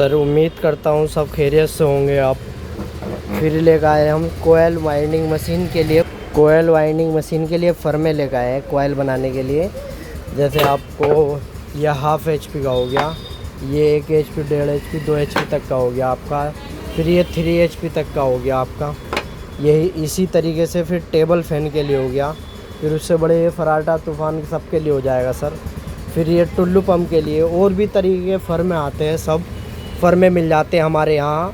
Sir उम्मीद करता हूँ सब खैरियत से होंगे आप। फिर लेकर आए हम कोयल वाइंडिंग मशीन के लिए फर्मे लेकर आए हैं कोयल बनाने के लिए। जैसे आपको यह हाफ़ HP का हो गया, ये 1 HP, 1.5 HP, 2 HP तक का हो गया आपका। फिर ये 3 HP तक का हो गया आपका। यही इसी तरीके से फिर टेबल फ़ैन के लिए हो गया। फिर उससे बड़े ये फराटा तूफ़ान सब के लिए हो जाएगा सर। फिर ये टुल्लू पंप के लिए और भी तरीके के फर्मे आते हैं, सब फर्मे मिल जाते हैं हमारे यहाँ।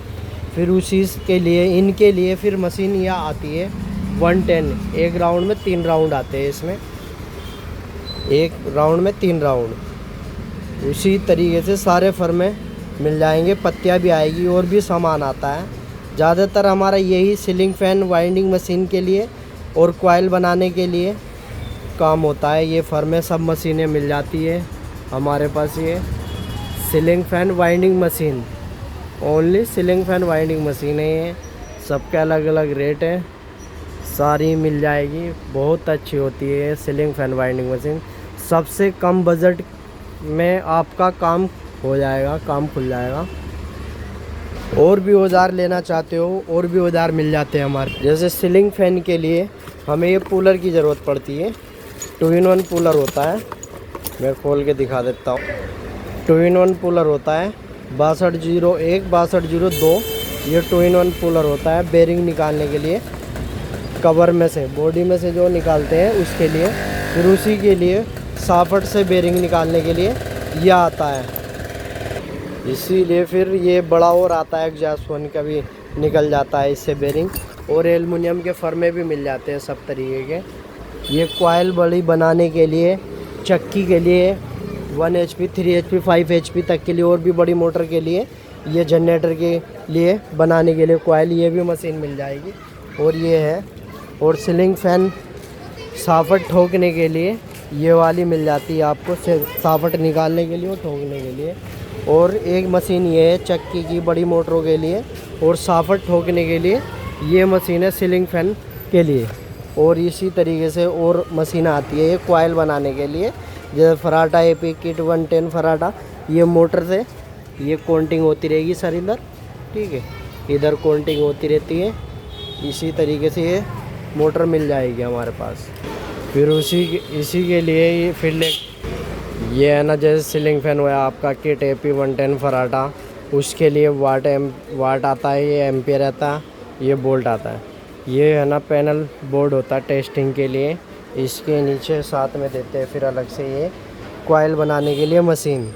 फिर उसी के लिए इनके लिए फिर मशीन यह आती है 110। एक राउंड में 3 राउंड आते हैं इसमें, एक राउंड में 3 राउंड। उसी तरीके से सारे फर्मे मिल जाएंगे, पत्तियाँ भी आएगी और भी सामान आता है। ज़्यादातर हमारा यही सीलिंग फ़ैन वाइंडिंग मशीन के लिए और कॉइल बनाने के लिए काम होता है। ये फर्मे सब मशीनें मिल जाती है हमारे पास। ये ceiling fan winding machine, only ceiling fan winding machine है ये। सबके अलग अलग रेट है, सारी मिल जाएगी। बहुत अच्छी होती है सीलिंग फ़ैन वाइंडिंग मशीन। सबसे कम बजट में आपका काम हो जाएगा, काम खुल जाएगा। और भी औजार लेना चाहते हो और भी औजार मिल जाते हैं हमारे। जैसे सीलिंग फ़ैन के लिए हमें ये कूलर की ज़रूरत पड़ती है। 2-in-1 कूलर होता है, मैं खोल के दिखा देता हूँ। 2-in-1 कूलर होता है 6201, 6202। ये 2-in-1 कूलर होता है बेरिंग निकालने के लिए, कवर में से, बॉडी में से जो निकालते हैं उसके लिए। फिर उसी के लिए साफट से बेरिंग निकालने के लिए यह आता है। इसीलिए फिर ये बड़ा और आता है, एग्जॉस्ट फैन का भी निकल जाता है इससे बेरिंग। और एलुमिनियम के फर्मे भी मिल जाते हैं सब तरीके के। ये कॉइल बड़ी बनाने के लिए, चक्की के लिए 1 HP, 3 HP, 5 HP तक के लिए, और भी बड़ी मोटर के लिए, ये जनरेटर के लिए बनाने के लिए कॉइल, ये भी मशीन मिल जाएगी। और ये है, और सीलिंग फ़ैन साफट ठोकने के लिए ये वाली मिल जाती है आपको, साफट निकालने के लिए और ठोकने के लिए। और एक मशीन ये है चक्की की बड़ी मोटरों के लिए और साफट ठोकने के लिए, ये मशीन है सीलिंग फ़ैन के लिए। और इसी तरीके से और मशीन आती है ये कॉइल बनाने के लिए। जैसे फराटा AP किट 110 फराटा, ये मोटर से ये काउंटिंग होती रहेगी सर इधर, ठीक है, इधर काउंटिंग होती रहती है। इसी तरीके से ये मोटर मिल जाएगी हमारे पास। फिर इसी के लिए ये फिर ये है ना, जैसे सीलिंग फ़ैन हुआ आपका किट AP 110 फराटा, उसके लिए वाट आता है, ये एम्पियर आता है, ये बोल्ट आता है। ये है ना पैनल बोर्ड होता है टेस्टिंग के लिए। इसके नीचे साथ में देते हैं फिर अलग से ये कॉइल बनाने के लिए मशीन।